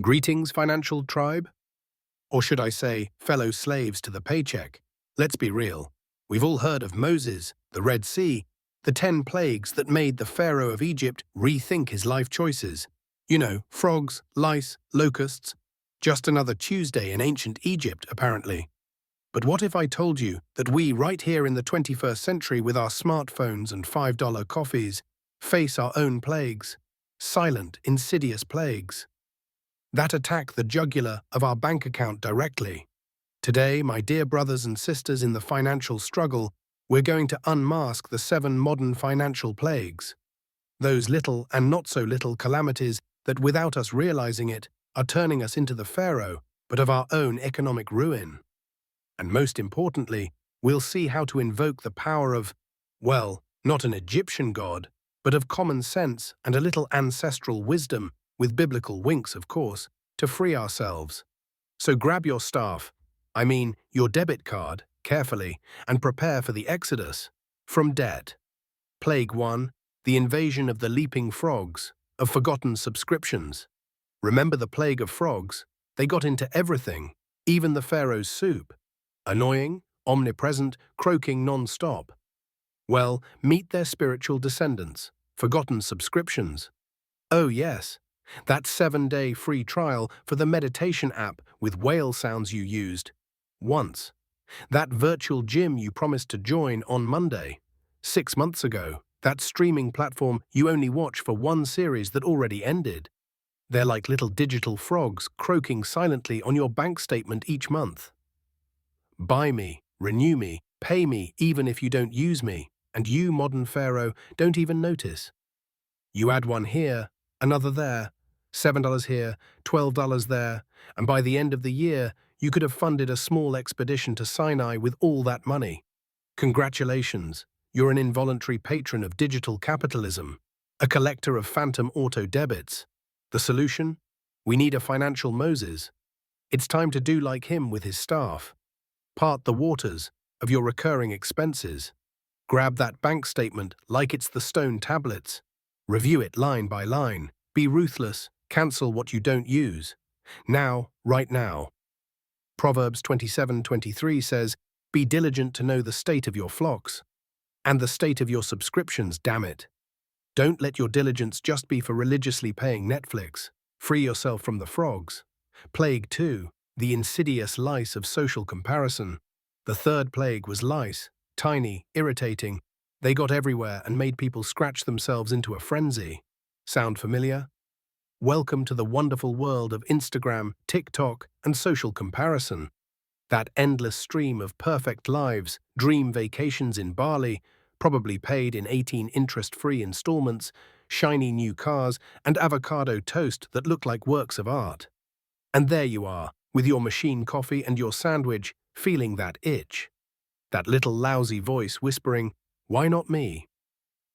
Greetings, financial tribe? Or should I say, fellow slaves to the paycheck? Let's be real. We've all heard of Moses, the Red Sea, the 10 plagues that made the Pharaoh of Egypt rethink his life choices. You know, frogs, lice, locusts. Just another Tuesday in ancient Egypt, apparently. But what if I told you that we, right here in the 21st century with our smartphones and $5 coffees, face our own plagues? Silent, insidious plagues that attack the jugular of our bank account directly. Today, my dear brothers and sisters in the financial struggle, we're going to unmask the 7 modern financial plagues. Those little and not so little calamities that, without us realizing it, are turning us into the pharaoh, but of our own economic ruin. And most importantly, we'll see how to invoke the power of, well, not an Egyptian god, but of common sense and a little ancestral wisdom, with biblical winks, of course, to free ourselves. So grab your staff, your debit card, carefully, and prepare for the exodus from debt. Plague 1, the invasion of the leaping frogs, of forgotten subscriptions. Remember the plague of frogs? They got into everything, even the Pharaoh's soup. Annoying, omnipresent, croaking non-stop. Well, meet their spiritual descendants, forgotten subscriptions. Oh yes, that 7-day free trial for the meditation app with whale sounds you used once. That virtual gym you promised to join on Monday. 6 months ago, that streaming platform you only watch for one series that already ended. They're like little digital frogs croaking silently on your bank statement each month. Buy me, renew me, pay me even if you don't use me, and you, modern pharaoh, don't even notice. You add one here, another there, $7 here, $12 there, and by the end of the year, you could have funded a small expedition to Sinai with all that money. Congratulations, you're an involuntary patron of digital capitalism, a collector of phantom auto debits. The solution? We need a financial Moses. It's time to do like him with his staff. Part the waters of your recurring expenses. Grab that bank statement like it's the stone tablets. Review it line by line. Be ruthless. Cancel what you don't use. Now, right now. Proverbs 27:23 says, "Be diligent to know the state of your flocks, and the state of your subscriptions, damn it." Don't let your diligence just be for religiously paying Netflix. Free yourself from the frogs. Plague 2, the insidious lice of social comparison. The third plague was lice, tiny, irritating. They got everywhere and made people scratch themselves into a frenzy. Sound familiar? Welcome to the wonderful world of Instagram, TikTok, and social comparison. That endless stream of perfect lives, dream vacations in Bali, probably paid in 18 interest-free installments, shiny new cars, and avocado toast that look like works of art. And there you are, with your machine coffee and your sandwich, feeling that itch. That little lousy voice whispering, "Why not me?"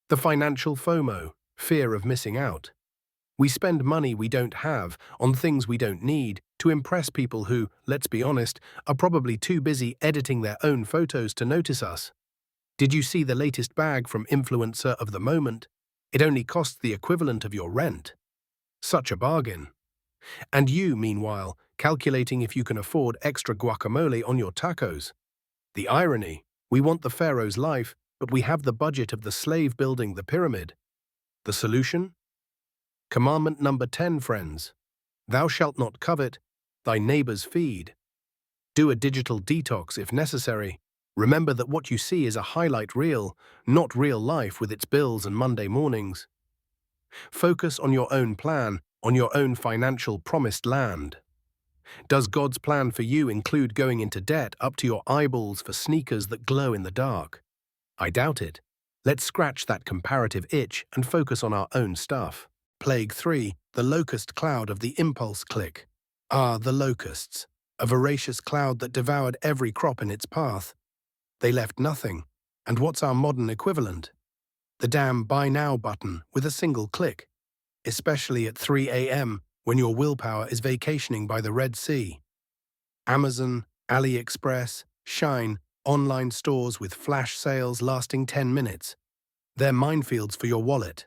The financial FOMO, fear of missing out. We spend money we don't have on things we don't need to impress people who, let's be honest, are probably too busy editing their own photos to notice us. Did you see the latest bag from influencer of the moment? It only costs the equivalent of your rent. Such a bargain. And you, meanwhile, calculating if you can afford extra guacamole on your tacos. The irony, we want the pharaoh's life, but we have the budget of the slave building the pyramid. The solution? Commandment number 10, friends. Thou shalt not covet thy neighbor's feed. Do a digital detox if necessary. Remember that what you see is a highlight reel, not real life with its bills and Monday mornings. Focus on your own plan, on your own financial promised land. Does God's plan for you include going into debt up to your eyeballs for sneakers that glow in the dark? I doubt it. Let's scratch that comparative itch and focus on our own stuff. Plague 3, the locust cloud of the impulse click. Ah, the locusts, a voracious cloud that devoured every crop in its path. They left nothing. And what's our modern equivalent? The damn Buy Now button with a single click, especially at 3 a.m. when your willpower is vacationing by the Red Sea. Amazon, AliExpress, Shine, online stores with flash sales lasting 10 minutes. They're minefields for your wallet.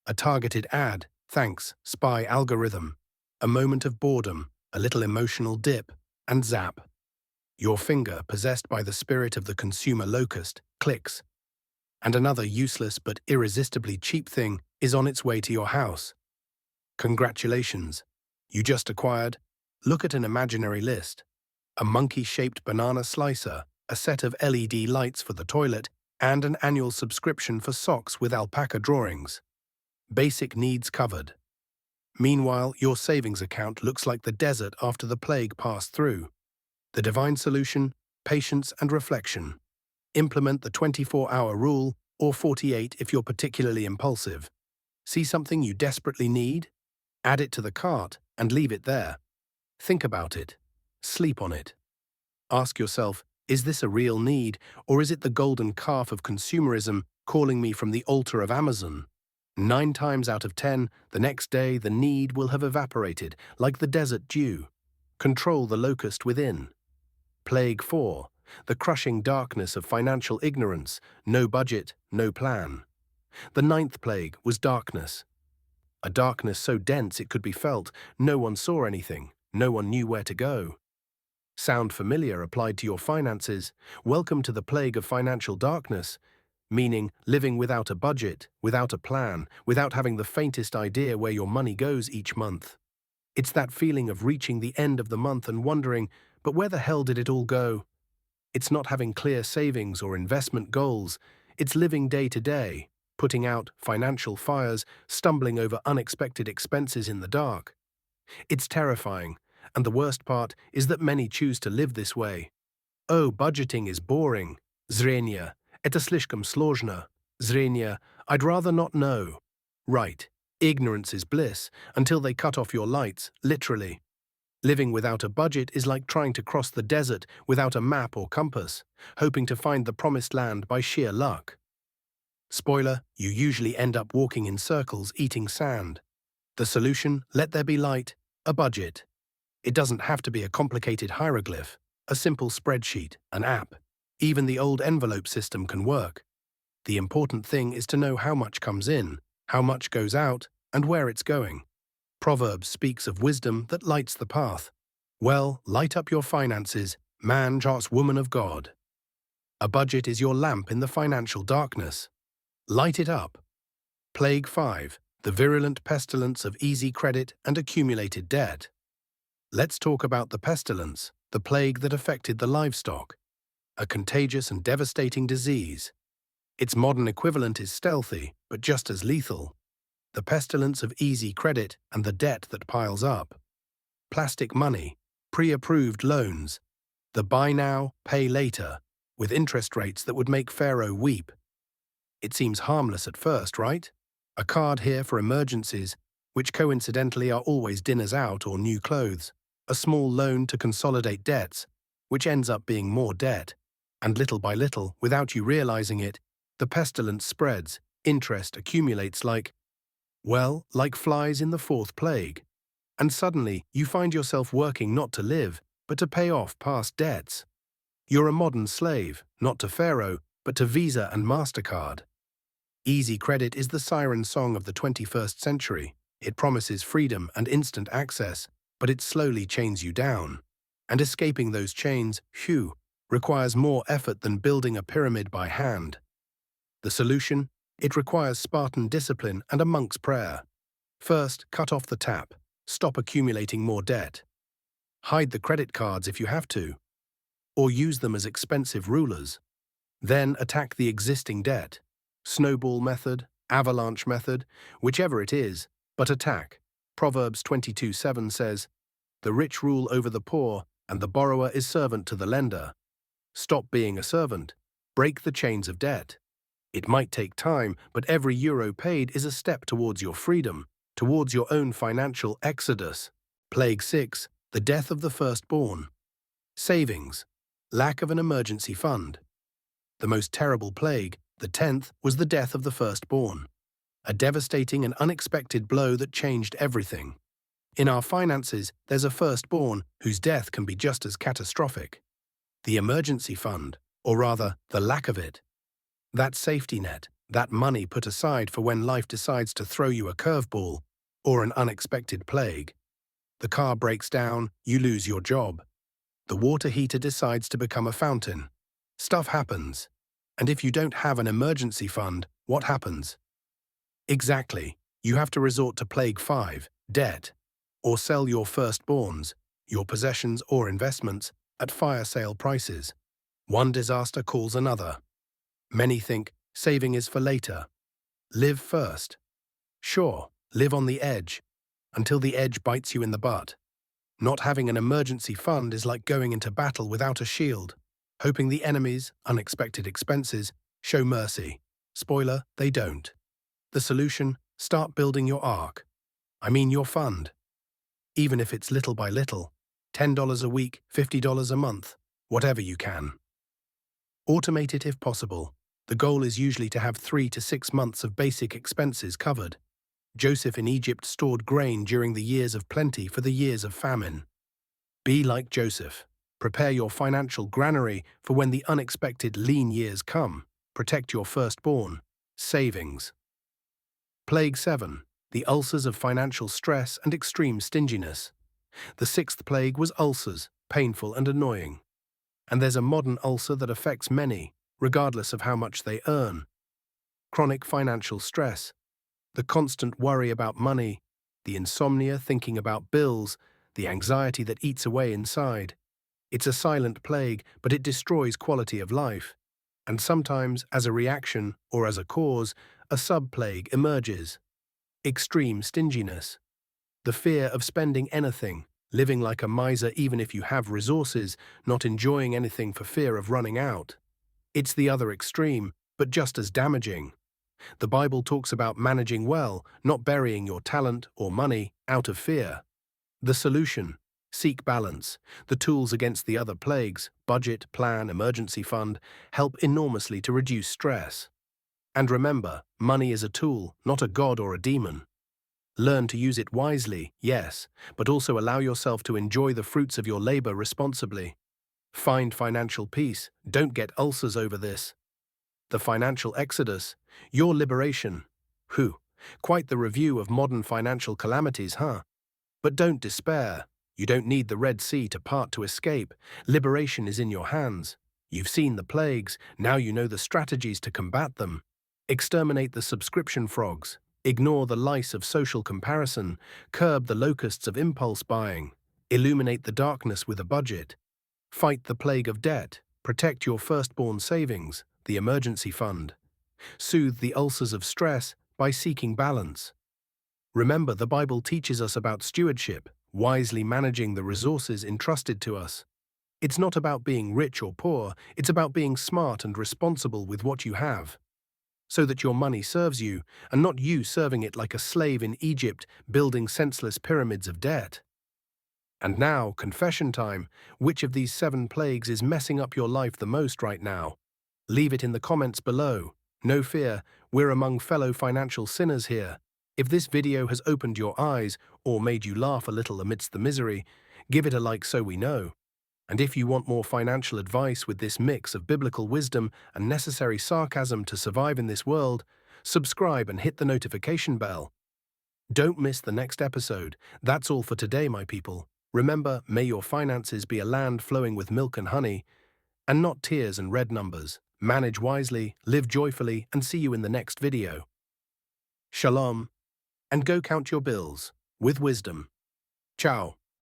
A targeted ad, thanks, spy algorithm. A moment of boredom, a little emotional dip, and zap. Your finger, possessed by the spirit of the consumer locust, clicks, and another useless but irresistibly cheap thing is on its way to your house. Congratulations. You just acquired, look at an imaginary list, a monkey-shaped banana slicer, a set of LED lights for the toilet, and an annual subscription for socks with alpaca drawings. Basic needs covered. Meanwhile, your savings account looks like the desert after the plague passed through. The divine solution: patience and reflection. Implement the 24-hour rule, or 48 if you're particularly impulsive. See something you desperately need? Add it to the cart and leave it there. Think about it. Sleep on it. Ask yourself, is this a real need, or is it the golden calf of consumerism calling me from the altar of Amazon? 9 times out of 10, the next day the need will have evaporated, like the desert dew. Control the locust within. Plague 4. The crushing darkness of financial ignorance, no budget, no plan. The 9th plague was darkness. A darkness so dense it could be felt, no one saw anything, no one knew where to go. Sound familiar applied to your finances? Welcome to the plague of financial darkness, meaning living without a budget, without a plan, without having the faintest idea where your money goes each month. It's that feeling of reaching the end of the month and wondering, but where the hell did it all go? It's not having clear savings or investment goals. It's living day to day, putting out financial fires, stumbling over unexpected expenses in the dark. It's terrifying, and the worst part is that many choose to live this way. Oh, budgeting is boring. Zrenia, это слишком сложно. Zrenia, I'd rather not know. Right, ignorance is bliss, until they cut off your lights, literally. Living without a budget is like trying to cross the desert without a map or compass, hoping to find the promised land by sheer luck. Spoiler, you usually end up walking in circles eating sand. The solution: let there be light, a budget. It doesn't have to be a complicated hieroglyph, a simple spreadsheet, an app. Even the old envelope system can work. The important thing is to know how much comes in, how much goes out, and where it's going. Proverbs speaks of wisdom that lights the path. Well, light up your finances, man, just woman of God. A budget is your lamp in the financial darkness. Light it up. Plague 5. The virulent pestilence of easy credit and accumulated debt. Let's talk about the pestilence, the plague that affected the livestock. A contagious and devastating disease. Its modern equivalent is stealthy, but just as lethal. The pestilence of easy credit and the debt that piles up. Plastic money, pre-approved loans, the buy now, pay later, with interest rates that would make Pharaoh weep. It seems harmless at first, right? A card here for emergencies, which coincidentally are always dinners out or new clothes. A small loan to consolidate debts, which ends up being more debt. And little by little, without you realizing it, the pestilence spreads, interest accumulates like flies in the 4th plague. And suddenly, you find yourself working not to live, but to pay off past debts. You're a modern slave, not to Pharaoh, but to Visa and MasterCard. Easy credit is the siren song of the 21st century. It promises freedom and instant access, but it slowly chains you down. And escaping those chains, requires more effort than building a pyramid by hand. The solution? It requires Spartan discipline and a monk's prayer. First, cut off the tap. Stop accumulating more debt. Hide the credit cards if you have to, or use them as expensive rulers. Then attack the existing debt. Snowball method, avalanche method, whichever it is, but attack. Proverbs 22:7 says, "The rich rule over the poor, and the borrower is servant to the lender." Stop being a servant. Break the chains of debt. It might take time, but every euro paid is a step towards your freedom, towards your own financial exodus. Plague 6. The death of the firstborn. Savings. Lack of an emergency fund. The most terrible plague, the 10th, was the death of the firstborn. A devastating and unexpected blow that changed everything. In our finances, there's a firstborn whose death can be just as catastrophic. The emergency fund, or rather, the lack of it. That safety net, that money put aside for when life decides to throw you a curveball or an unexpected plague. The car breaks down, you lose your job. The water heater decides to become a fountain. Stuff happens. And if you don't have an emergency fund, what happens? Exactly. You have to resort to Plague 5, debt, or sell your firstborns, your possessions or investments, at fire sale prices. One disaster calls another. Many think saving is for later. Live first. Sure, live on the edge, until the edge bites you in the butt. Not having an emergency fund is like going into battle without a shield, hoping the enemy's unexpected expenses show mercy. Spoiler, they don't. The solution? Start building your ark. I mean your fund. Even if it's little by little, $10 a week, $50 a month, whatever you can. Automate it if possible. The goal is usually to have 3 to 6 months of basic expenses covered. Joseph in Egypt stored grain during the years of plenty for the years of famine. Be like Joseph. Prepare your financial granary for when the unexpected lean years come. Protect your firstborn. Savings. Plague 7. The ulcers of financial stress and extreme stinginess. The 6th plague was ulcers, painful and annoying. And there's a modern ulcer that affects many, regardless of how much they earn. Chronic financial stress. The constant worry about money, the insomnia thinking about bills, the anxiety that eats away inside. It's a silent plague, but it destroys quality of life. And sometimes, as a reaction or as a cause, a sub-plague emerges. Extreme stinginess. The fear of spending anything, living like a miser even if you have resources, not enjoying anything for fear of running out. It's the other extreme, but just as damaging. The Bible talks about managing well, not burying your talent or money out of fear. The solution? Seek balance. The tools against the other plagues, budget, plan, emergency fund, help enormously to reduce stress. And remember, money is a tool, not a god or a demon. Learn to use it wisely, yes, but also allow yourself to enjoy the fruits of your labor responsibly. Find financial peace. Don't get ulcers over this. The Financial Exodus, your liberation. Whew, quite the review of modern financial calamities, huh? But don't despair. You don't need the Red Sea to part to escape. Liberation is in your hands. You've seen the plagues, now you know the strategies to combat them. Exterminate the subscription frogs. Ignore the lice of social comparison. Curb the locusts of impulse buying. Illuminate the darkness with a budget. Fight the plague of debt. Protect your firstborn savings, the emergency fund. Soothe the ulcers of stress by seeking balance. Remember, the Bible teaches us about stewardship, wisely managing the resources entrusted to us. It's not about being rich or poor, it's about being smart and responsible with what you have, so that your money serves you, and not you serving it like a slave in Egypt, building senseless pyramids of debt. And now, confession time. Which of these 7 plagues is messing up your life the most right now? Leave it in the comments below. No fear, we're among fellow financial sinners here. If this video has opened your eyes or made you laugh a little amidst the misery, give it a like so we know. And if you want more financial advice with this mix of biblical wisdom and necessary sarcasm to survive in this world, subscribe and hit the notification bell. Don't miss the next episode. That's all for today, my people. Remember, may your finances be a land flowing with milk and honey, and not tears and red numbers. Manage wisely, live joyfully, and see you in the next video. Shalom, and go count your bills with wisdom. Ciao.